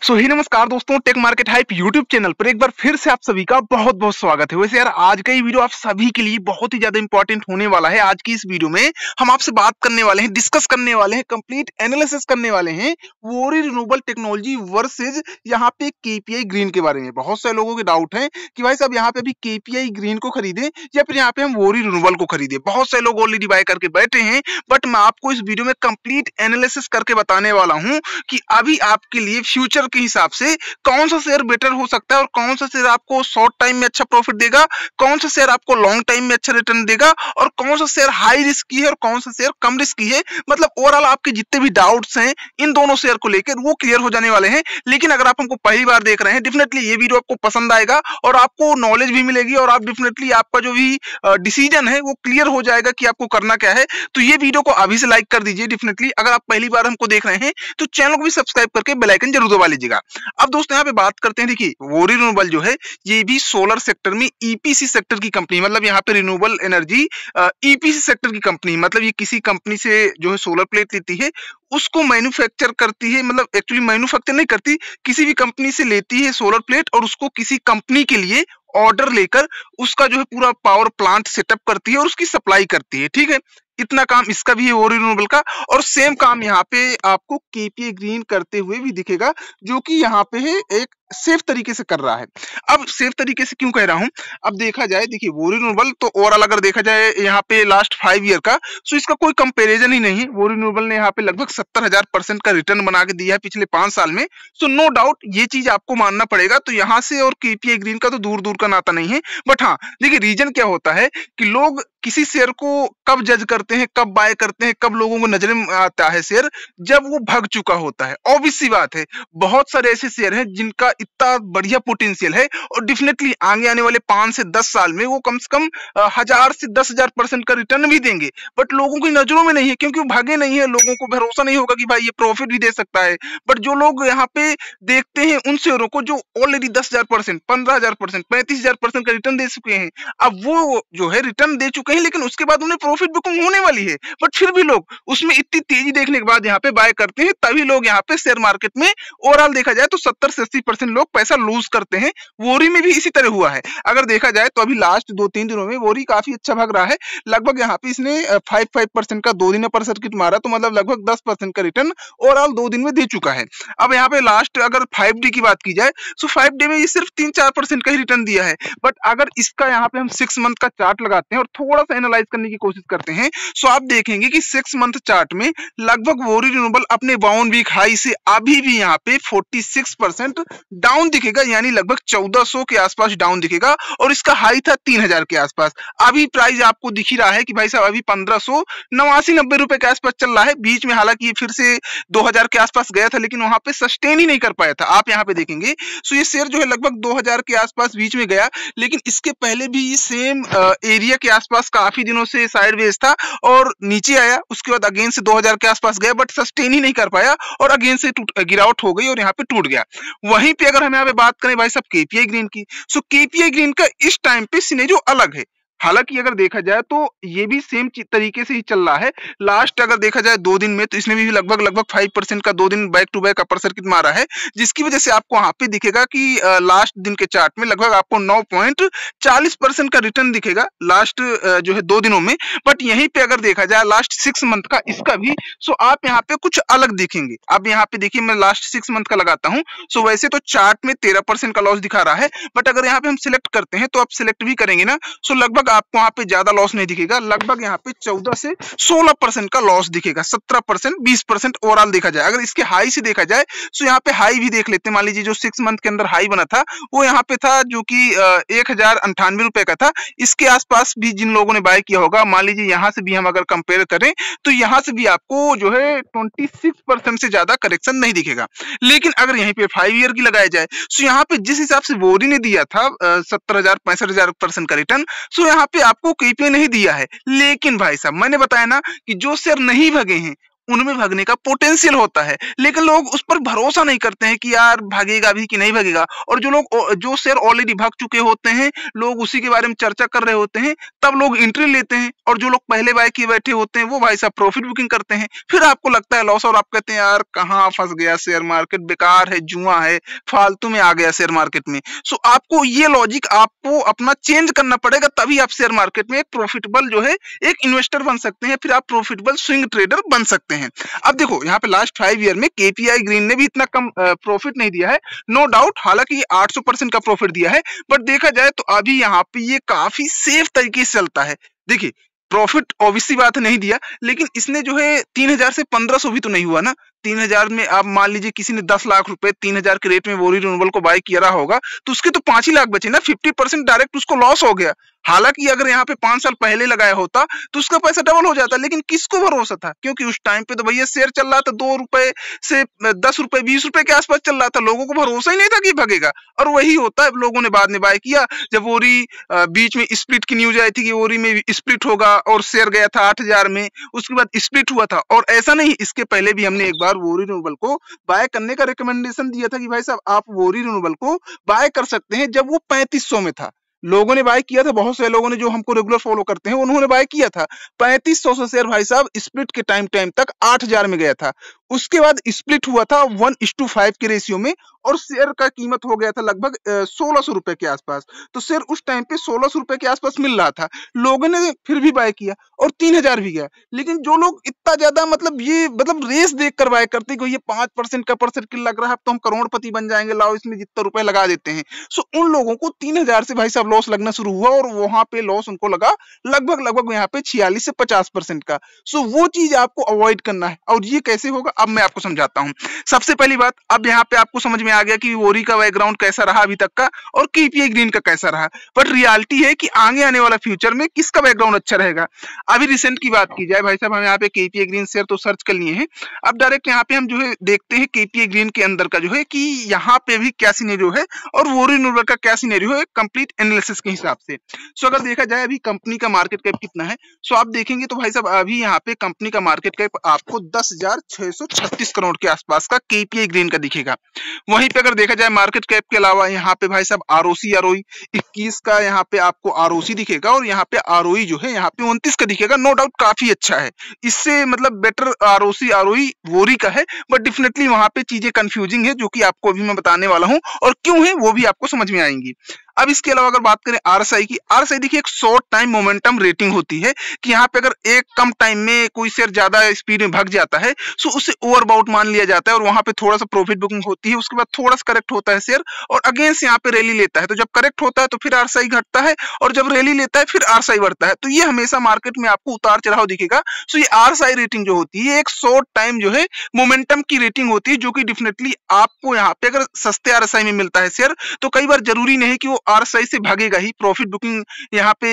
ही नमस्कार दोस्तों, tech market hype YouTube channel पर एक बार फिर से आप सभी का बहुत बहुत स्वागत है। वैसे यार आज का ये वीडियो आप सभी के लिए बहुत ही ज्यादा इंपॉर्टेंट होने वाला है। आज की इस वीडियो में हम आपसे बात करने वाले हैं, डिस्कस करने वाले हैं, कंप्लीट एनालिसिस करने वाले हैं वोरी रिन्यूएबल टेक्नोलॉजी वर्सेज यहाँ पे केपीआई ग्रीन के बारे में। बहुत सारे लोगों के डाउट है कि भाई साहब यहाँ पे अभी केपीआई ग्रीन को खरीदे या फिर यहाँ पे हम वोरी रिन्यूएबल को खरीदे। बहुत सारे लोग ऑलरेडी बाय करके बैठे हैं, बट मैं आपको इस वीडियो में कंप्लीट एनालिसिस करके बताने वाला हूँ कि अभी आपके लिए फ्यूचर के हिसाब से कौन सा शेयर बेटर हो सकता है और कौन सा शेयर आपको शॉर्ट टाइम में अच्छा प्रॉफिट देगा, कौन सा शेयर आपको लॉन्ग टाइम में अच्छा रिटर्न देगा और कौन सा शेयर हाई रिस्की है और कौन सा शेयर कम रिस्की है। मतलब ओवरऑल आपके जितने भी डाउट्स हैं इन दोनों शेयर को लेकर वो क्लियर हो जाने वाले हैं। लेकिन अगर आप हमको पहली बार देख रहे हैं, डेफिनेटली ये वीडियो आपको पसंद आएगा और आपको नॉलेज भी मिलेगी और आप डेफिनेटली आपका जो भी डिसीजन है वो क्लियर हो जाएगा कि आपको करना क्या है। तो ये वीडियो को अभी से लाइक कर दीजिए। डेफिनेटली अगर आप पहली बार हमको देख रहे हैं तो चैनल को भी सब्सक्राइब करके बेल आइकन जरूर दबा लीजिएगा। अब दोस्तों यहाँ पे बात करते हैं, देखिए वोरी रिन्यूएबल जो है ये भी सोलर सेक्टर में ईपीसी सेक्टर की कंपनी, मतलब यहाँ पे रिन्यूएबल एनर्जी ईपीसी सेक्टर की कंपनी, मतलब ये किसी कंपनी से जो है सोलर प्लेट लेती है उसको मैन्युफैक्चर करती है, मतलब एक्चुअली मैन्युफैक्चर नहीं करती, किसी भी कंपनी से लेती है सोलर प्लेट और उसको किसी कंपनी के लिए ऑर्डर लेकर उसका जो है पूरा पावर प्लांट सेटअप करती है और उसकी सप्लाई करती है। ठीक है, इतना काम इसका भी है वोरी रिन्यूएबल का। और सेम काम यहाँ पे आपको केपीआई ग्रीन करते हुए भी दिखेगा, जो कि यहाँ पे है एक सेफ तरीके से कर रहा है। अब सेफ तरीके से क्यों कह रहा हूं, अब देखा जाए, देखिए वोरी रिन्यूएबल तो ओवरऑल अगर देखा जाए यहाँ पे लास्ट 5 ईयर का, सो इसका कोई कंपैरिजन ही नहीं है। वोरी रिन्यूएबल ने यहाँ पे लगभग 70,000% का रिटर्न बना के दिया है पिछले 5 साल में। सो नो डाउट ये चीज आपको मानना पड़ेगा। तो यहाँ से और केपीआई ग्रीन का तो दूर दूर का नाता नहीं है। बट हाँ देखिए, रीजन क्या होता है कि लोग किसी शेयर को कब जज करते हैं, कब बाय करते हैं, कब लोगों को नजर में आता है शेयर, जब वो भग चुका होता है। ऑब्वियस सी बात है, बहुत सारे ऐसे शेयर हैं जिनका इतना बढ़िया पोटेंशियल है और डेफिनेटली आगे आने वाले 5 से 10 साल में वो कम से कम 1000 से 10,000% का रिटर्न भी देंगे, बट लोगों की नजरों में नहीं है क्योंकि वो भागे नहीं है। लोगों को भरोसा नहीं होगा कि भाई ये प्रॉफिट भी दे सकता है। बट जो लोग यहाँ पे देखते हैं उन शेयरों को जो ऑलरेडी 10,000%, 15,000%, 35,000% का रिटर्न दे चुके हैं, अब वो जो है रिटर्न दे चुके हैं लेकिन उसके बाद उन्हें प्रॉफिट बुकिंग होने वाली है, बट फिर भी लोग उसमें इतनी तेजी देखने के बाद यहाँ पे बाय करते हैं। तभी लोग यहाँ पे शेयर मार्केट में ओवरऑल देखा जाए तो 70 से 80% लोग पैसा लूज करते हैं। वोरी में भी इसी तरह हुआ है। अगर देखा जाए तो अभी लास्ट 2-3 दिनों में वोरी काफी अच्छा भाग रहा है। लगभग यहाँ पे इसने 5% का 2 दिन पर सर्किट मारा, तो मतलब लगभग 10% का रिटर्न ओवरऑल 2 दिन में दे चुका है। अब यहाँ पे लास्ट अगर 5 डे की बात की जाए तो 5 डे में ये सिर्फ 3-4% का ही रिटर्न दिया है। बट अगर इसका यहाँ पे हम 6 मंथ का चार्ट लगाते हैं और थोड़ा सा एनालाइज करने की कोशिश करते हैं, सो आप देखेंगे कि 6 मंथ चार्ट में लगभग वोरी रिन्यूएबल अपने 52 वीक हाई से अभी भी यहाँ पे 46% डाउन दिखेगा, यानी लगभग 1400 के आसपास डाउन दिखेगा और इसका हाई था 3000 के आसपास। अभी प्राइस आपको दिख ही रहा है कि भाई साहब अभी 1589-90 रुपए के आसपास चल रहा है। बीच में हालांकि फिर से 2000 के आसपास गया था लेकिन वहां पे सस्टेन ही नहीं कर पाया था। आप यहाँ पे देखेंगे सो ये शेयर जो है लगभग 2000 के आसपास बीच में गया, लेकिन इसके पहले भी ये सेम एरिया के आसपास काफी दिनों से साइडवेज था और नीचे आया, उसके बाद अगेन से 2000 के आसपास गया बट सस्टेन ही नहीं कर पाया और अगेन से गिरावट हो गई और यहाँ पे टूट गया। वहीं पे अगर हम यहाँ पे बात करें भाई साहब केपीआई ग्रीन की, सो केपीआई ग्रीन का इस टाइम पे सिनेरियो अलग है। हालांकि अगर देखा जाए तो ये भी सेम तरीके से ही चल रहा है। लास्ट अगर देखा जाए 2 दिन में तो इसने भी लगभग 5% का 2 दिन back to back upper circuit मारा है, जिसकी वजह से आपको यहाँ पे दिखेगा कि लास्ट दिन के चार्ट में लगभग आपको 9.40% का रिटर्न दिखेगा लास्ट जो है 2 दिनों में। बट यहीं पे अगर देखा जाए लास्ट 6 मंथ का इसका भी, सो आप यहाँ पे कुछ अलग दिखेंगे। अब यहाँ पे देखिए मैं लास्ट 6 मंथ का लगाता हूँ, सो वैसे तो चार्ट में 13% का लॉस दिखा रहा है, बट अगर यहाँ पे हम सिलेक्ट करते हैं तो आप सिलेक्ट भी करेंगे ना, सो लगभग आपको यहाँ पे ज्यादा लॉस नहीं दिखेगा। लगभग यहाँ पे 14 से 16% का लॉस दिखेगा, 17%, 20% ओवरऑल देखा जाए। अगर इसके हाई से देखा जाए तो यहाँ पे हाई भी देख लेते हैं। मान लीजिए जो 6 मंथ के अंदर हाई बना था वो यहाँ पे था जो कि 1098 रुपए का था। इसके आसपास भी जिन लोगों ने बाय किया होगा, मान लीजिए यहाँ से भी हम अगर कंपेयर करें तो यहाँ से भी आपको जो है 26% से ज्यादा करेक्शन नहीं दिखेगा। लेकिन अगर यहीं पे 5 ईयर की लगाया जाए तो यहाँ पे जिस हिसाब से वोरी ने दिया था 70,000-65,000% का रिटर्न, सो यहाँ पे आपको केपीआई नहीं दिया है। लेकिन भाई साहब मैंने बताया ना कि जो शेयर नहीं भगे हैं उनमें भागने का पोटेंशियल होता है, लेकिन लोग उस पर भरोसा नहीं करते हैं कि यार भागेगा भी कि नहीं भागेगा। और जो शेयर ऑलरेडी भाग चुके होते हैं, लोग उसी के बारे में चर्चा कर रहे होते हैं, तब लोग एंट्री लेते हैं। और जो लोग पहले बाय किए बैठे होते हैं वो भाई साहब प्रॉफिट बुकिंग करते हैं। फिर आपको लगता है लॉस और आप कहते हैं यार कहाँ फंस गया, शेयर मार्केट बेकार है, जुआ है, फालतू में आ गया शेयर मार्केट में। सो आपको ये लॉजिक आपको अपना चेंज करना पड़ेगा, तभी आप शेयर मार्केट में एक प्रॉफिटेबल जो है एक इन्वेस्टर बन सकते हैं, फिर आप प्रॉफिटेबल स्विंग ट्रेडर बन सकते हैं। अब देखो यहाँ पे लास्ट 5 ईयर में केपीआई ग्रीन ने भी इतना कम प्रॉफिट नहीं दिया है, नो डाउट, हालांकि 800% का प्रॉफिट दिया है, बट देखा जाए तो अभी यहाँ पे ये काफी सेफ तरीके से चलता है। देखिए प्रॉफिट ऑब्वियसली बात है नहीं दिया, लेकिन इसने जो है 3000 से 1500 भी तो नहीं हुआ ना। 3000 में आप मान लीजिए किसी ने 10 लाख रुपए 3000 के रेट में वोरी रिन्यूएबल को बाय किया रहा होगा, तो उसके तो 5 ही लाख बचे ना, 50% डायरेक्ट उसको लॉस हो गया। हालांकि अगर यहाँ पे 5 साल पहले लगाया होता तो उसका पैसा डबल हो जाता, लेकिन किसको भरोसा था, क्योंकि उस टाइम पे तो भैया शेयर चल रहा था 2 रुपए से 10 रुपए 20 रुपए के आसपास चल रहा था, लोगों को भरोसा ही नहीं था कि भागेगा। और वही होता है, लोगों ने बाद में बाय किया जब वोरी बीच में स्प्लिट की न्यूज आई थी कि वोरी में स्प्लिट होगा, और शेयर गया था 8000 में, उसके बाद स्प्लिट हुआ था। और ऐसा नहीं, इसके पहले भी हमने एक बार वोरी रिन्यूएबल को बाय करने का रिकमेंडेशन दिया था कि भाई साहब आप वोरी रिन्यूएबल को बाय कर सकते हैं, जब वो 3500 में था। लोगों ने बाय किया था, बहुत से लोगों ने जो हमको रेगुलर फॉलो करते हैं उन्होंने बाय किया था। 3500 से शेयर भाई साहब स्प्लिट के टाइम तक 8000 में गया था। उसके बाद स्प्लिट हुआ था 1:5 के रेशियो में, और शेयर का कीमत हो गया था लगभग 1600 रुपए के आसपास। तो शेयर उस टाइम पे 1600 रुपए के आसपास मिल रहा था, लोगों ने फिर भी बाय किया और 3000 भी गया। लेकिन जो लोग इतना ज्यादा मतलब रेस देख कर बाय करते कि ये 5% का परसेंट लग रहा है, अब तो हम करोड़पति बन जाएंगे, लाओ इसमें जितना रुपए लगा देते हैं। सो उन लोगों को 3000 से भाई साहब लॉस लगना शुरू हुआ, और वहां पे लॉस उनको लगा लगभग यहाँ पे 46 से 50% का। सो वो चीज आपको अवॉइड करना है। और ये कैसे होगा अब मैं आपको समझाता हूँ। सबसे पहली बात, अब यहाँ पे आपको समझ में आ गया कि वोरी का बैकग्राउंड कैसा रहा अभी तक का, और केपीआई ग्रीन का कैसा रहा। बट रियलिटी है कि आगे आने वाला फ्यूचर में किसका बैकग्राउंड अच्छा रहेगा। अभी रिसेंट की बात की जाए भाई साहब, हम यहाँ पे केपीआई ग्रीन शेयर तो सर्च कर लिए हैं। अब डायरेक्ट यहाँ पे हम जो है देखते हैं केपीआई ग्रीन के अंदर का जो है कि यहाँ पे भी क्या सिनेरियो है और वोरी रिन्यूएबल का क्या सिनेरियो है, कंप्लीट एनालिसिस के हिसाब से। सो अगर देखा जाए अभी कंपनी का मार्केट कैप कितना है, सो आप देखेंगे तो भाई साहब अभी यहाँ पे कंपनी का मार्केट कैप आपको 10,636 करोड़ के आसपास का केपीआई ग्रीन का दिखेगा। वहीं पे अगर देखा जाए मार्केट कैप के अलावा यहाँ पे भाई साहब आरओसी 21 का यहाँ पे आपको आरओसी दिखेगा, और यहाँ पे आरओई जो है यहाँ पे 29 का दिखेगा। नो डाउट काफी अच्छा है, इससे मतलब बेटर आरओसी आरओई वोरी का है, बट डेफिनेटली वहां पे चीजें कंफ्यूजिंग है, जो कि आपको अभी मैं बताने वाला हूँ, और क्यों है वो भी आपको समझ में आएंगी। अब इसके अलावा अगर बात करें आरएसआई की, आरएसआई देखिए एक शॉर्ट टाइम मोमेंटम रेटिंग होती है कि यहाँ पे अगर एक कम टाइम में कोई शेयर ज्यादा स्पीड में भाग जाता है तो उसे ओवरबाउट मान लिया जाता है, और वहां पे थोड़ा सा प्रॉफिट बुकिंग होती है। उसके बाद थोड़ा सा करेक्ट होता है शेयर, और अगेन से यहाँ पे रैली लेता है। तो जब करेक्ट होता है तो फिर आरएसआई घटता है, और जब रैली लेता है फिर आरएसआई बढ़ता है। तो ये हमेशा मार्केट में आपको उतार चढ़ाव दिखेगा। सो ये आरएसआई रेटिंग जो होती है एक शॉर्ट टाइम जो है मोमेंटम की रेटिंग होती है, जो कि डेफिनेटली आपको यहाँ पे अगर सस्ते आरएसआई में मिलता है शेयर, तो कई बार जरूरी नहीं कि वो आरएसआई से भागेगा ही, प्रॉफिट बुकिंग यहाँ पे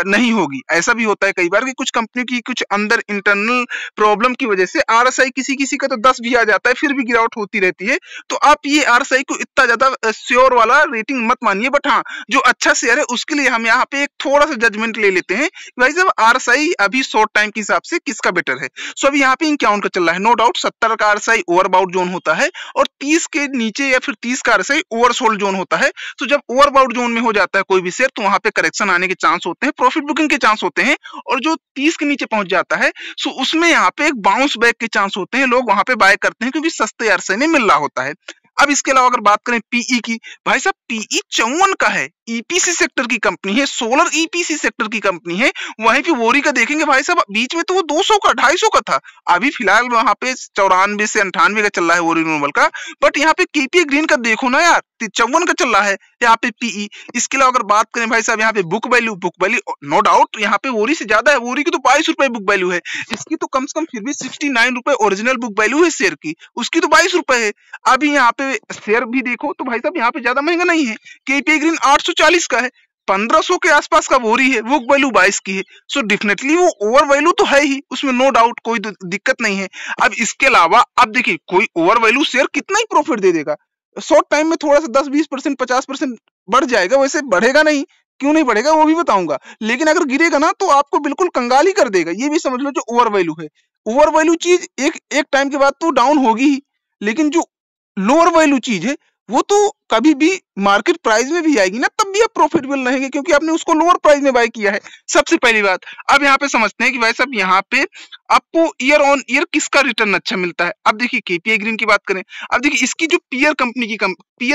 नहीं होगी। ऐसा भी होता है कई बार कि कुछ कंपनी की कुछ अंदर इंटरनल प्रॉब्लम की वजह से आरएसआई किसी का तो 10 भी आ जाता है, फिर भी गिरावट होती रहती है। तो आप ये आरएसआई को इतना ज्यादा श्योर वाला रेटिंग मत मानिए, बट हाँ जो अच्छा शेयर है उसके लिए हम यहाँ पे एक थोड़ा सा जजमेंट ले लेते हैं भाई साहब आरएसआई अभी शॉर्ट टाइम के हिसाब से किसका बेटर है। सो अभी यहाँ पे इनकाउंट का चल रहा है, नो डाउट 70 का आरएसआई ओवरबाउट जोन होता है, और 30 के नीचे या फिर 30 का आरएसआई ओवरसोल्ड जोन होता है। तो जब ओवरबाउट जोन में हो जाता है कोई भी शेयर, तो वहां पे करेक्शन आने के चांस होते हैं, प्रॉफिट बुकिंग के चांस होते हैं। और जो 30 के नीचे पहुंच जाता है सो उसमें यहाँ पे एक बाउंस बैक के चांस होते हैं, लोग वहां पे बाय करते हैं क्योंकि सस्ते आरएसआई में मिल रहा होता है। अब इसके अलावा अगर बात करें पीई की, भाई साहब पीई 54 का है, ईपीसी सेक्टर की कंपनी है, सोलर ईपीसी सेक्टर की कंपनी है। वहीं पे वोरी का देखेंगे भाई साहब बीच में तो वो 200 का 250 का था, अभी फिलहाल वहां पे 94 से 98 का चल रहा है वोरी रिन्यूएबल का। बट यहाँ पे केपीआई ग्रीन का देखो ना यार 54 का चल रहा है यहाँ पे पीई। इसके अलावा अगर बात करें भाई साहब यहाँ पे बुक वैल्यू नो डाउट यहाँ पे वोरी से ज्यादा है, वोरी की तो 22 रुपए बुक वैल्यू है, इसकी तो कम से कम फिर भी 69 रुपए ओरिजिनल बुक वैल्यू है शेयर की, उसकी तो 22 रुपए है। अभी यहाँ पे शेयर भी देखो तो भाई साहब यहाँ पे ज्यादा महंगा नहीं है, केपीआई ग्रीन 840 का है, 1500 के आसपास का वोरी है, बुक वैल्यू 22 की है। सो डेफिनेटली वो ओवर वैल्यू तो है ही, उसमें नो डाउट कोई दिक्कत नहीं है। अब इसके अलावा अब देखिए कोई ओवर वैल्यू शेयर कितना ही प्रॉफिट दे देगा, शॉर्ट टाइम में थोड़ा सा 10-20% 50% बढ़ जाएगा, वैसे बढ़ेगा नहीं, क्यों नहीं बढ़ेगा वो भी बताऊंगा, लेकिन अगर गिरेगा ना तो आपको बिल्कुल कंगाल ही कर देगा। ये भी समझ लो जो ओवर वैल्यू है, ओवर वैल्यू चीज एक एक टाइम के बाद तो डाउन होगी ही, लेकिन जो लोअर वैल्यू चीज है वो तो कभी भी मार्केट प्राइस में भी आएगी ना, तब भी आप प्रॉफिटेबल रहेंगे क्योंकि आपने उसको लोअर प्राइस में बाय किया है। सबसे पहली बात। अब यहाँ पे समझते हैं कि भाई साहब यहाँ पे आपको ईयर ऑन ईयर किसका रिटर्न अच्छा मिलता है। अब देखिए केपीआई ग्रीन की बात करें, अब देखिए इसकी जो पीयर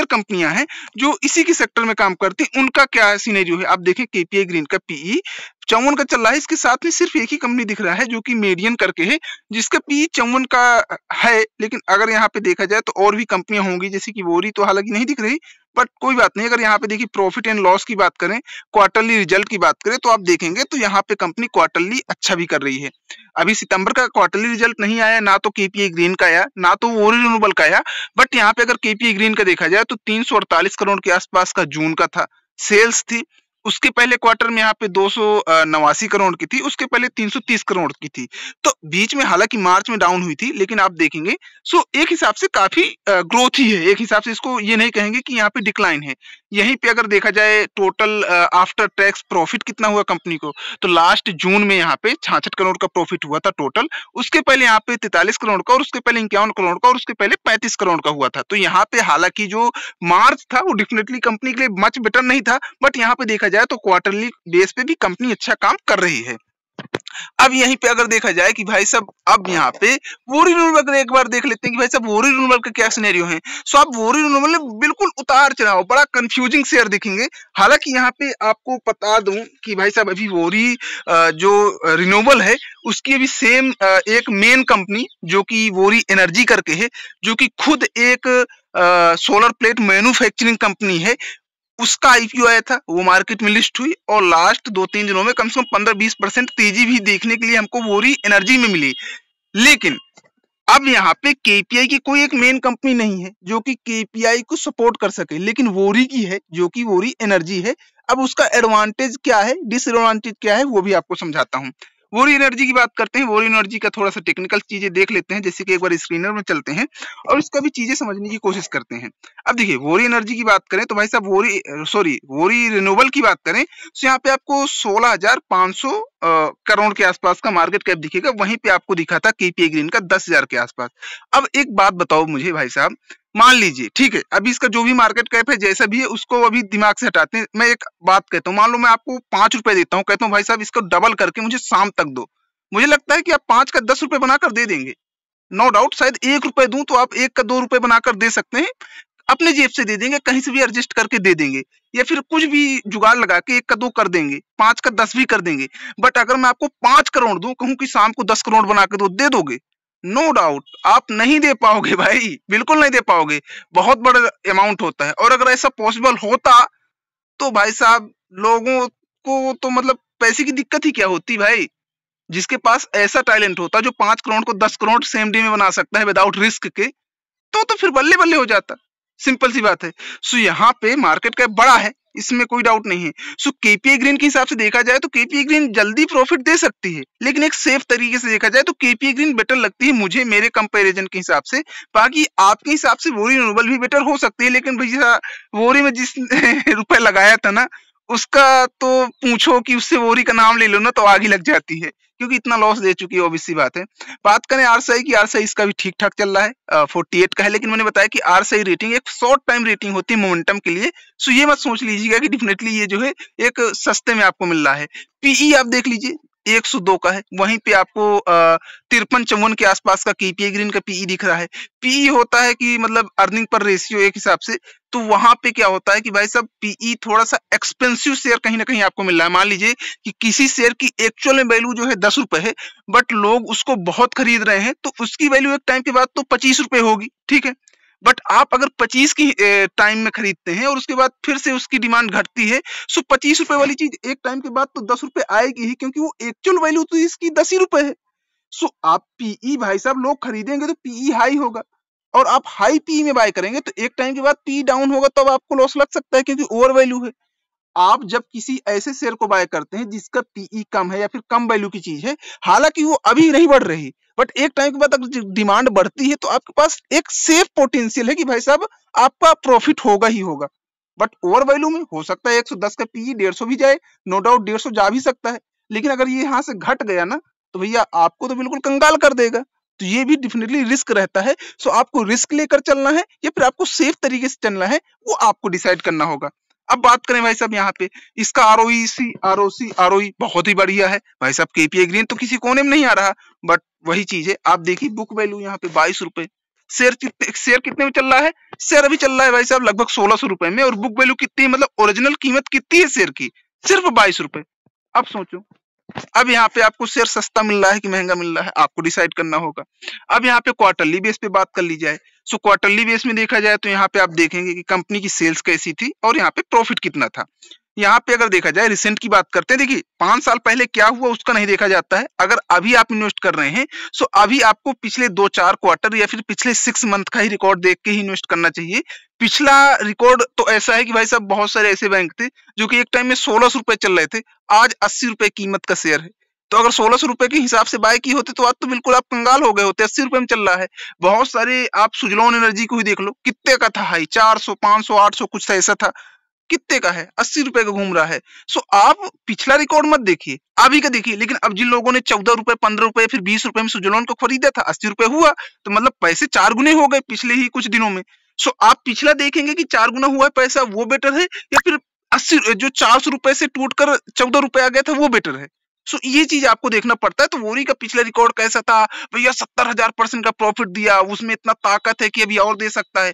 कंपनियां हैं जो इसी के सेक्टर में काम करती हैं उनका क्या सिनेरियो है। अब देखें केपीआई ग्रीन का पीई 54 का चल रहा है, इसके साथ में सिर्फ एक ही कंपनी दिख रहा है जो कि मेडियन करके है, जिसका पी 54 का है। लेकिन अगर यहाँ पे देखा जाए तो और भी कंपनियां होंगी, जैसे कि वोरी तो हालांकि नहीं दिख रही, बट कोई बात नहीं। अगर यहाँ पे देखिए प्रॉफिट एंड लॉस की बात करें, क्वार्टरली रिजल्ट की बात करें, तो आप देखेंगे तो यहाँ पे कंपनी क्वार्टरली अच्छा भी कर रही है। अभी सितंबर का क्वार्टरली रिजल्ट नहीं आया, ना तो केपीआई ग्रीन का आया, ना तो वोरी रिन्यूएबल का आया, बट यहाँ पे अगर केपीआई ग्रीन का देखा जाए तो 348 करोड़ के आसपास का जून का था सेल्स थी। उसके पहले क्वार्टर में यहाँ पे 289 करोड़ की थी, उसके पहले 330 करोड़ की थी। तो बीच में हालांकि मार्च में डाउन हुई थी, लेकिन आप देखेंगे सो एक हिसाब से काफी ग्रोथ ही है, एक हिसाब से इसको ये नहीं कहेंगे कि यहाँ पे डिक्लाइन है। यहीं पे अगर देखा जाए टोटल आफ्टर टैक्स प्रॉफिट कितना हुआ कंपनी को, तो लास्ट जून में यहाँ पे 66 करोड़ का प्रॉफिट हुआ था टोटल। उसके पहले यहाँ पे 43 करोड़ का, और उसके पहले 51 करोड़ का, और उसके पहले 35 करोड़ का हुआ था। तो यहाँ पे हालांकि जो मार्च था वो डेफिनेटली कंपनी के लिए मच बेटर नहीं था, बट यहाँ पे देखा जाए तो क्वार्टरली बेस पे भी कंपनी अच्छा काम कर रही है। अब यहीं पे अगर देखा जाए कि भाई साहब अब यहाँ पे वोरी रिन्यूएबल का एक बार देख लेते हैं कि भाई साहब वोरी रिन्यूएबल का क्या सिनेरियो है। सो आप वोरी रिन्यूएबल में बिल्कुल उतार चढ़ाव, बड़ा कंफ्यूजिंग शेयर दिखेंगे। हालांकि यहाँ पे आपको बता दूं कि भाई साहब अभी वोरी जो रिन्यूएबल है उसकी अभी सेम एक मेन कंपनी जो कि वोरी एनर्जी करके है, जो कि खुद एक सोलर प्लेट मैन्युफैक्चरिंग कंपनी है, उसका आईपीओ आया था, वो मार्केट में लिस्ट हुई, और लास्ट 2-3 दिनों में कम से कम 15-20% तेजी भी देखने के लिए हमको वोरी एनर्जी में मिली। लेकिन अब यहाँ पे केपीआई की कोई एक मेन कंपनी नहीं है जो कि केपीआई को सपोर्ट कर सके, लेकिन वोरी की है जो कि वोरी एनर्जी है। अब उसका एडवांटेज क्या है, डिसएडवांटेज क्या है, वो भी आपको समझाता हूँ। वोरी एनर्जी की बात करते हैं, वोरी एनर्जी का थोड़ा सा टेक्निकल चीजें देख लेते हैं, जैसे कि एक बार स्क्रीनर में चलते हैं और इसका भी चीजें समझने की कोशिश करते हैं। अब देखिए वोरी एनर्जी की बात करें तो भाई साहब वोरी रिन्यूएबल की बात करें तो यहाँ पे आपको 16,500 करोड़ के आसपास का मार्केट कैप दिखेगा, वहीं पे आपको दिखा था केपीआई ग्रीन का 10,000 के आसपास। अब एक बात बताओ मुझे भाई साहब, मान लीजिए ठीक है अभी इसका जो भी मार्केट कैप है जैसा भी है उसको अभी दिमाग से हटाते हैं। मैं एक बात कहता हूँ, मान लो मैं आपको 5 रुपए देता हूँ, कहता हूँ भाई साहब इसको डबल करके मुझे शाम तक दो, मुझे लगता है कि आप 5 का 10 रुपए बनाकर दे देंगे। नो डाउट शायद 1 रुपए दूं तो आप 1 का 2 रुपए बनाकर दे सकते हैं, अपने जेब से दे देंगे, कहीं से भी एडजस्ट करके दे देंगे, या फिर कुछ भी जुगाड़ लगा के 1 का 2 कर देंगे, 5 का 10 भी कर देंगे। बट अगर मैं आपको 5 करोड़ दूं, कहूं कि शाम को 10 करोड़ बना के दे दोगे? नो डाउट आप नहीं दे पाओगे भाई, बिल्कुल नहीं दे पाओगे, बहुत बड़ा अमाउंट होता है। और अगर ऐसा पॉसिबल होता तो भाई साहब लोगों को तो मतलब पैसे की दिक्कत ही क्या होती भाई। जिसके पास ऐसा टैलेंट होता जो 5 करोड़ को 10 करोड़ सेम डे में बना सकता है विदाउट रिस्क के, तो फिर बल्ले बल्ले हो जाता। सिंपल सी बात है। सो यहाँ पे मार्केट कैप बड़ा है, इसमें कोई डाउट नहीं है। सो केपीआई ग्रीन के हिसाब से देखा जाए तो केपीआई ग्रीन जल्दी प्रॉफिट दे सकती है, लेकिन एक सेफ तरीके से देखा जाए तो केपीआई ग्रीन बेटर लगती है मुझे, मेरे कंपैरिजन के हिसाब से। बाकी आपके हिसाब से वोरी रिन्यूएबल भी बेटर हो सकती है, लेकिन भैया वोरी में जिस रुपए लगाया था ना उसका तो पूछो कि उससे वोरी का नाम ले लो ना तो आग ही लग जाती है, क्योंकि इतना लॉस दे चुकी है, ऑब्वियस सी बात है। बात करें आरसीआई की, आरसीआई इसका भी ठीक ठाक चल रहा है, 48 का है, लेकिन मैंने बताया कि आरसीआई रेटिंग एक शॉर्ट टाइम रेटिंग होती है मोमेंटम के लिए। सो ये मत सोच लीजिएगा कि डेफिनेटली ये जो है एक सस्ते में आपको मिल रहा है। पीई आप देख लीजिए 102 का है, वहीं पे आपको 53-54 के आसपास का केपीआई ग्रीन का पीई दिख रहा है। पीई होता है कि मतलब अर्निंग पर रेशियो एक हिसाब से, तो वहां पे क्या होता है कि भाई साहब पीई थोड़ा सा एक्सपेंसिव शेयर कहीं ना कहीं आपको मिल रहा है। मान लीजिए कि किसी शेयर की एक्चुअल में वैल्यू जो है 10 रुपए है, बट लोग उसको बहुत खरीद रहे हैं, तो उसकी वैल्यू एक टाइम के बाद तो 25 रुपए होगी, ठीक है। बट आप अगर 25 की टाइम में खरीदते हैं और उसके बाद फिर से उसकी डिमांड घटती है, सो 25 रुपए वाली चीज एक टाइम के बाद तो 10 रुपए आएगी ही, क्योंकि वो एक्चुअल वैल्यू तो इसकी 10 ही रुपए है। सो आप पीई भाई साहब लोग खरीदेंगे तो पीई हाई होगा, और आप हाई पीई में बाय करेंगे तो एक टाइम के बाद पीई डाउन होगा, तब आपको लॉस लग सकता है, क्योंकि ओवर वैल्यू है। आप जब किसी ऐसे शेयर को बाय करते हैं जिसका पीई कम है या फिर कम वैल्यू की चीज है, हालांकि वो अभी नहीं बढ़ रही, बट एक टाइम के बाद अगर डिमांड बढ़ती है तो आपके पास एक सेफ पोटेंशियल है कि भाई साहब आपका प्रॉफिट होगा ही होगा। बट ओवर वैल्यू में हो सकता है 110 का पीई 150 भी जाए, नो डाउट 150 जा भी सकता है, लेकिन अगर ये यहाँ से घट गया ना तो भैया आपको तो बिल्कुल कंगाल कर देगा। तो ये भी डेफिनेटली रिस्क रहता है। सो आपको रिस्क लेकर चलना है या फिर आपको सेफ तरीके से चलना है, वो आपको डिसाइड करना होगा। अब बात करें भाई साहब यहाँ पे इसका आरओई बहुत ही बढ़िया है भाई साहब। केपीआई ग्रीन तो किसी कोने में नहीं आ रहा, बट वही चीज है, आप देखिए बुक वैल्यू यहाँ पे 22 रुपए। शेयर कितने में चल रहा है? शेयर अभी चल रहा है भाई साहब लगभग 1600 रुपए में, और बुक वैल्यू कितनी है, मतलब ओरिजिनल कीमत कितनी है शेयर की? सिर्फ 22 रुपए। अब सोचो, अब यहाँ पे आपको शेयर सस्ता मिल रहा है कि महंगा मिल रहा है, आपको डिसाइड करना होगा। अब यहाँ पे क्वार्टरली बेस पे बात कर ली जाए, सो क्वार्टरली बेस में देखा जाए तो यहाँ पे आप देखेंगे कि कंपनी की सेल्स कैसी थी और यहाँ पे प्रॉफिट कितना था। यहाँ पे अगर देखा जाए रिसेंट की बात करते हैं, देखिए 5 साल पहले क्या हुआ उसका नहीं देखा जाता है। अगर अभी आप इन्वेस्ट कर रहे हैं सो अभी आपको पिछले 2-4 क्वार्टर या फिर पिछले 6 मंथ का ही रिकॉर्ड देख के ही इन्वेस्ट करना चाहिए। पिछला रिकॉर्ड तो ऐसा है कि भाई साहब बहुत सारे ऐसे बैंक थे जो कि एक टाइम में 1600 रुपए चल रहे थे, आज 80 रुपए कीमत का शेयर है। तो अगर 1600 रुपए के हिसाब से बाय की होते तो आज तो बिल्कुल आप कंगाल हो गए होते। 80 रुपए में चल रहा है। बहुत सारे आप सुजलॉन एनर्जी को ही देख लो, कितने का था हाई, 400 500 800 कुछ ऐसा था, कितने का है, 80 रुपए का घूम रहा है। सो आप पिछला रिकॉर्ड मत देखिए, अभी का देखिए। लेकिन अब जिन लोगों ने 14 रुपए 15 रुपए फिर 20 रुपए में सुजलॉन को खरीदा था, 80 रुपए हुआ, तो मतलब पैसे 4 गुने हो गए पिछले ही कुछ दिनों में। सो आप पिछला देखेंगे कि 4 गुना हुआ है पैसा, वो बेटर है, या फिर 80 जो 400 रुपए से टूटकर 14 रुपए आ गया था वो बेटर है। सो ये चीज आपको देखना पड़ता है। तो वोरी का पिछला रिकॉर्ड कैसा था भैया, 70,000% का प्रॉफिट दिया, उसमें इतना ताकत है कि अभी और दे सकता है,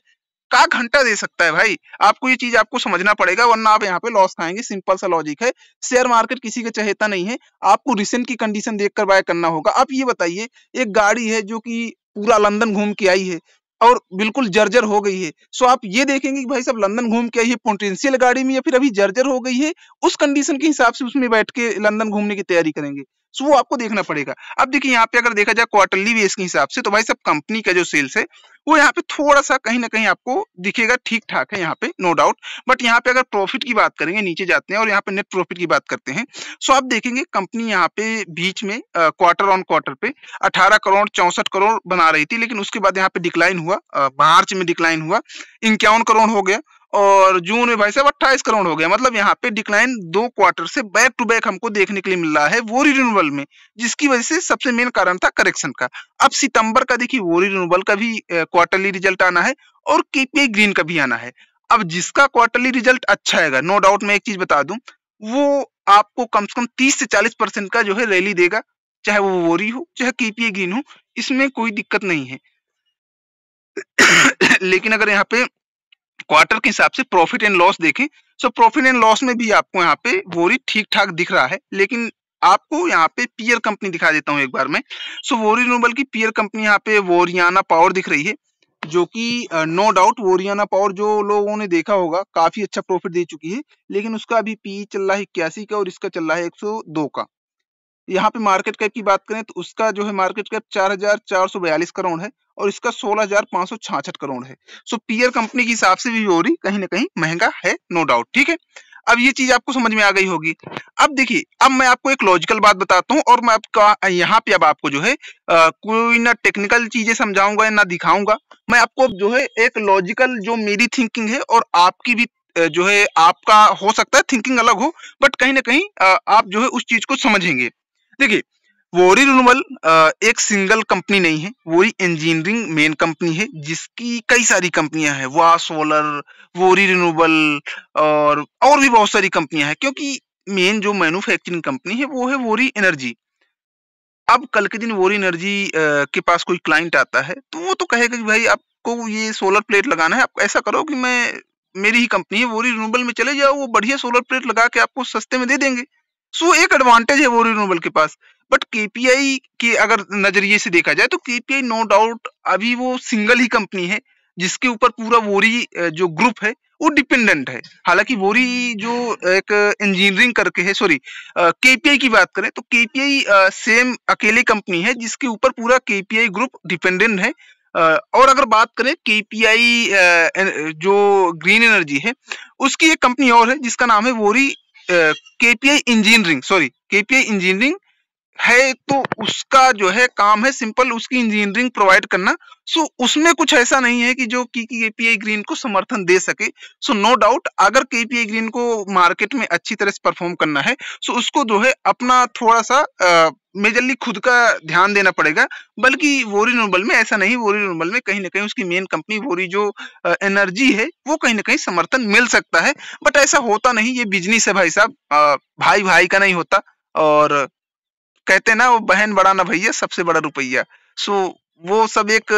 का घंटा दे सकता है भाई। आपको ये चीज आपको समझना पड़ेगा, वरना आप यहाँ पे लॉस खाएंगे। सिंपल सा लॉजिक है। शेयर मार्केट किसी का चहेता नहीं है, आपको रिसेंट की कंडीशन देखकर बाय करना होगा। आप ये बताइए, एक गाड़ी है जो कि पूरा लंदन घूम के आई है और बिल्कुल जर्जर हो गई है, सो आप ये देखेंगे कि भाई साहब लंदन घूम के आई है पोटेंशियल गाड़ी में या फिर अभी जर्जर हो गई है, उस कंडीशन के हिसाब से उसमें बैठ के लंदन घूमने की तैयारी करेंगे। सो वो आपको देखना पड़ेगा। अब देखिए यहाँ पे अगर देखा जाए क्वार्टरली बेस के हिसाब से, तो भाई साहब कंपनी का जो सेल्स है वो यहाँ पे थोड़ा सा कहीं ना कहीं आपको दिखेगा ठीक ठाक है यहाँ पे, नो डाउट। बट यहाँ पे अगर प्रॉफिट की बात करेंगे, नीचे जाते हैं और यहाँ पे नेट प्रॉफिट की बात करते हैं, सो आप देखेंगे कंपनी यहाँ पे बीच में क्वार्टर ऑन क्वार्टर पे 18 करोड़ 64 करोड़ बना रही थी, लेकिन उसके बाद यहाँ पे डिक्लाइन हुआ, मार्च में डिक्लाइन हुआ, 51 करोड़ हो गया, और जून में भाई साहब 28 करोड़ हो गया। मतलब यहाँ पे डिक्लाइन 2 क्वार्टर से बैक टू बैक हमको देखने के लिए मिल रहा है वोरी रिन्यूएबल में, जिसकी वजह से सबसे मेन कारण था करेक्शन का। अब सितंबर का देखिए वोरी रिन्यूएबल का भी क्वार्टरली रिजल्ट आना है और केपीआई ग्रीन का भी आना है। अब जिसका क्वार्टरली रिजल्ट अच्छा आएगा, नो डाउट मैं एक चीज बता दूं, वो आपको कम से कम 30 से 40% का जो है रैली देगा, चाहे वो वोरी हो चाहे केपीआई ग्रीन हो, इसमें कोई दिक्कत नहीं है। लेकिन अगर यहाँ पे क्वार्टर के हिसाब से प्रॉफिट एंड लॉस देखें, सो प्रॉफिट एंड लॉस में भी आपको यहाँ पे वोरी ठीक ठाक दिख रहा है, लेकिन आपको यहाँ पे पीयर कंपनी दिखा देता हूँ एक बार में। सो वोरी रिन्यूएबल की पीयर कंपनी यहाँ पे वोरियाना पावर दिख रही है, जो कि नो डाउट वोरियाना पावर जो लोगों ने देखा होगा काफी अच्छा प्रॉफिट दे चुकी है, लेकिन उसका अभी पी चल रहा है 81 का और इसका चल रहा है 102 का। यहाँ पे मार्केट कैप की बात करें तो उसका जो है मार्केट कैप 4,442 करोड़ है और इसका 16,566 करोड़ है। सो पीयर कंपनी के हिसाब से भी वोरी कहीं ना कहीं महंगा है, नो डाउट। ठीक है, अब ये चीज आपको समझ में आ गई होगी। अब देखिए, अब मैं आपको एक लॉजिकल बात बताता हूँ और मैं आपका यहाँ पे अब आपको जो है कोई ना टेक्निकल चीजें समझाऊंगा ना दिखाऊंगा, मैं आपको जो है एक लॉजिकल जो मेरी थिंकिंग है और आपकी भी जो है, आपका हो सकता है थिंकिंग अलग हो, बट कहीं ना कहीं आप जो है उस चीज को समझेंगे। देखिए, वोरी रिन्यूएबल एक सिंगल कंपनी नहीं है, वोरी इंजीनियरिंग मेन कंपनी है, जिसकी कई सारी कंपनियां हैं, वाह सोलर, वोरी रिन्यूएबल और भी बहुत सारी कंपनियां हैं, क्योंकि मेन जो मैन्युफैक्चरिंग कंपनी है वो है वोरी एनर्जी। अब कल के दिन वोरी एनर्जी के पास कोई क्लाइंट आता है तो वो तो कहेगा कि भाई आपको ये सोलर प्लेट लगाना है, आप ऐसा करो कि मैं मेरी ही कंपनी है वोरी रिन्यूएबल में चले जाओ, वो बढ़िया सोलर प्लेट लगा के आपको सस्ते में दे देंगे। सो एक एडवांटेज है वोरी रिन्यूएबल के पास। बट केपीआई के अगर नजरिए से देखा जाए तो केपीआई नो डाउट अभी वो सिंगल ही कंपनी है जिसके ऊपर पूरा वोरी जो ग्रुप है वो डिपेंडेंट है। हालांकि वोरी जो एक इंजीनियरिंग करके है, सॉरी केपीआई की बात करें तो केपीआई सेम अकेली कंपनी है जिसके ऊपर पूरा केपीआई ग्रुप डिपेंडेंट है। और अगर बात करें केपीआई जो ग्रीन एनर्जी है उसकी एक कंपनी और है जिसका नाम है वोरी KPI engineering, sorry KPI engineering है तो उसका जो है काम है सिंपल उसकी इंजीनियरिंग प्रोवाइड करना। सो उसमें कुछ ऐसा नहीं है कि जो कि केपीआई ग्रीन को समर्थन दे सके। सो नो डाउट अगर केपीआई ग्रीन को मार्केट में अच्छी तरह से परफॉर्म करना है सो उसको जो है अपना थोड़ा सा मेजरली खुद का ध्यान देना पड़ेगा। बल्कि वोरी रिन्यूएबल में ऐसा नहीं, वोरी रिन्यूएबल में कहीं ना कहीं उसकी मेन कंपनी वोरी जो एनर्जी है वो कहीं ना कहीं समर्थन मिल सकता है। बट ऐसा होता नहीं, ये बिजनेस है भाई साहब, भाई भाई का नहीं होता। और कहते हैं ना वो बहन बड़ा ना भैया सबसे बड़ा रुपया। सो वो सब एक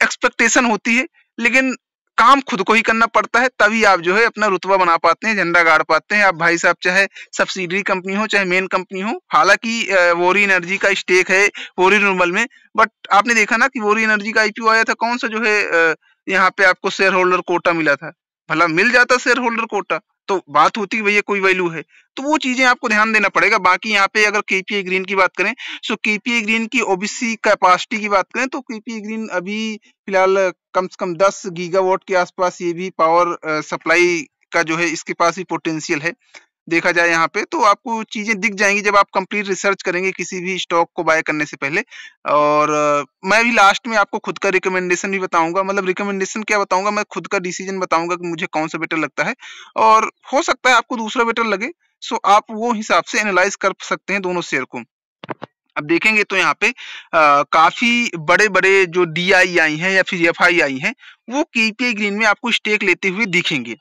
एक्सपेक्टेशन होती है, लेकिन काम खुद को ही करना पड़ता है तभी आप जो है अपना रुतबा बना पाते हैं, झंडा गाड़ पाते हैं। आप भाई साहब चाहे सब्सिडरी कंपनी हो चाहे मेन कंपनी हो, हालांकि वोरी एनर्जी का स्टेक है वोरी रिन्यूएबल में। बट आपने देखा ना कि वोरी एनर्जी का आईपीओ आया था, कौन सा जो है यहाँ पे आपको शेयर होल्डर कोटा मिला था। भला मिल जाता शेयर होल्डर कोटा तो बात होती कि भैया कोई वैल्यू है। तो वो चीजें आपको ध्यान देना पड़ेगा। बाकी यहाँ पे अगर केपीआई ग्रीन की बात करें, सो केपीआई ग्रीन की ओबीसी कैपेसिटी की बात करें तो केपीआई ग्रीन अभी फिलहाल कम से कम 10 गीगावाट के आसपास ये भी पावर सप्लाई का जो है इसके पास भी पोटेंशियल है। देखा जाए यहाँ पे तो आपको चीजें दिख जाएंगी जब आप कंप्लीट रिसर्च करेंगे किसी भी स्टॉक को बाय करने से पहले। और मैं भी लास्ट में आपको खुद का रिकमेंडेशन भी बताऊंगा, मतलब रिकमेंडेशन क्या बताऊंगा, मैं खुद का डिसीजन बताऊंगा कि मुझे कौन सा बेटर लगता है और हो सकता है आपको दूसरा बेटर लगे। सो आप वो हिसाब से एनालाइज कर सकते हैं दोनों शेयर को। अब देखेंगे तो यहाँ पे काफी बड़े बड़े जो डीआईआई हैं या फिर एफआईआई हैं वो केपीआई ग्रीन में आपको स्टेक लेते हुए दिखेंगे।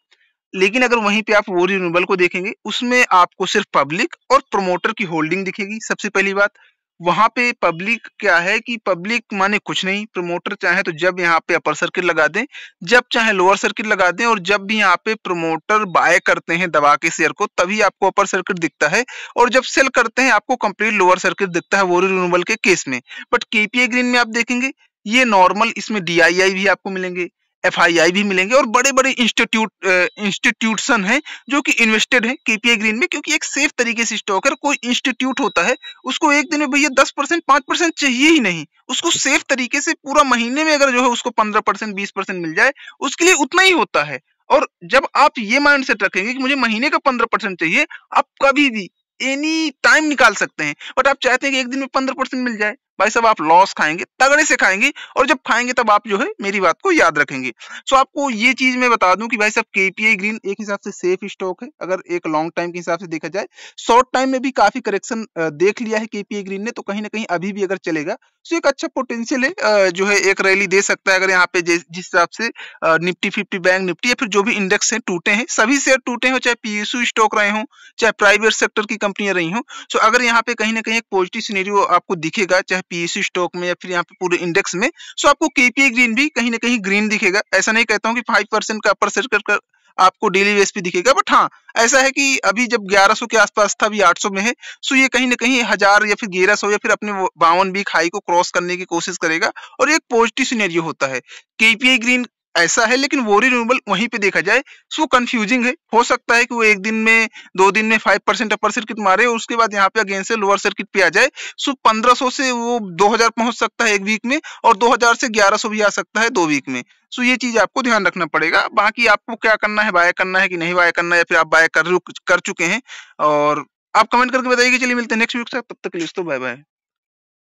लेकिन अगर वहीं पे आप वो रिन्यूएबल को देखेंगे उसमें आपको सिर्फ पब्लिक और प्रमोटर की होल्डिंग दिखेगी। सबसे पहली बात वहां पे पब्लिक क्या है कि पब्लिक माने कुछ नहीं, प्रमोटर चाहे तो जब यहाँ पे अपर सर्किट लगा दें, जब चाहे लोअर सर्किट लगा दें, और जब भी यहाँ पे प्रमोटर बाय करते हैं दबा के शेयर को तभी आपको अपर सर्किट दिखता है, और जब सेल करते हैं आपको कंप्लीट लोअर सर्किट दिखता है वो रिन्यूएबल के केस में। बट केपीआई ग्रीन में आप देखेंगे ये नॉर्मल, इसमें डीआईआई भी आपको मिलेंगे, एफआईआई भी मिलेंगे और बड़े बड़े इंस्टीट्यूशन हैं जो कि इन्वेस्टेड है केपीआई ग्रीन में, क्योंकि एक सेफ तरीके से स्टॉक है। कोई इंस्टीट्यूट होता है उसको एक दिन में भैया 10% 5% चाहिए ही नहीं, उसको सेफ तरीके से पूरा महीने में अगर जो है उसको 15% 20% मिल जाए उसके लिए उतना ही होता है। और जब आप ये माइंड सेट रखेंगे कि मुझे महीने का 15% चाहिए, आप कभी भी एनी टाइम निकाल सकते हैं। बट आप चाहते हैं कि एक दिन में 15% मिल जाए, भाई साहब आप लॉस खाएंगे, तगड़े से खाएंगे, और जब खाएंगे तब आप जो है मेरी बात को याद रखेंगे। सो आपको ये चीज मैं बता दूं कि भाई साहब केपीआई ग्रीन एक हिसाब से सेफ स्टॉक है अगर एक लॉन्ग टाइम के हिसाब से देखा जाए। शॉर्ट टाइम में भी काफी करेक्शन देख लिया है केपीआई ग्रीन ने, तो कहीं ना कहीं अभी भी अगर चलेगा तो एक अच्छा पोटेंशियल है, जो है एक रैली दे सकता है। अगर यहाँ पे जिस हिसाब से निफ्टी 50 बैंक निफ्टी या फिर जो भी इंडेक्स है टूटे हैं, सभी शेयर टूटे हो, चाहे पीएसयू स्टॉक रहे हो चाहे प्राइवेट सेक्टर की कंपनियां रही हो। सो अगर यहाँ पे कहीं ना कहीं एक पॉजिटिव सिनेरियो आपको दिखेगा चाहे पीएसयू स्टॉक में या फिर यहाँ पे पूरे इंडेक्स में, सो आपको केपीआई ग्रीन भी कहीं ना कहीं ग्रीन दिखेगा। ऐसा नहीं कहता हूँ कि 5% का अपर सर्किट का आपको डेली बेस पे दिखेगा, बट हाँ ऐसा है कि अभी जब 1100 के आसपास था अभी 800 में है, सो ये कहीं ना कहीं 1000 या फिर 1100 या फिर अपने 52 वीक हाई को क्रॉस करने की कोशिश करेगा और एक पॉजिटिव सिनेरियो होता है। केपीआई ग्रीन ऐसा है, लेकिन वोरी रिन्यूएबल वहीं पे देखा जाए सो कंफ्यूजिंग है। हो सकता है कि वो एक दिन में 2 दिन में 5% अपर सर्किट मारे और उसके बाद यहाँ पे अगेन से लोअर सर्किट पे आ जाए। सो 1500 से वो 2000 पहुंच सकता है एक वीक में, और 2000 से 1100 भी आ सकता है 2 वीक में। सो ये चीज आपको ध्यान रखना पड़ेगा। बाकी आपको क्या करना है, बाय करना है कि नहीं बाय करना है, या फिर आप बाय कर चुके हैं, और आप कमेंट करके बताइए। चलिए मिलते हैं नेक्स्ट वीक से, तब तक के लिए दोस्तों बाय बाय।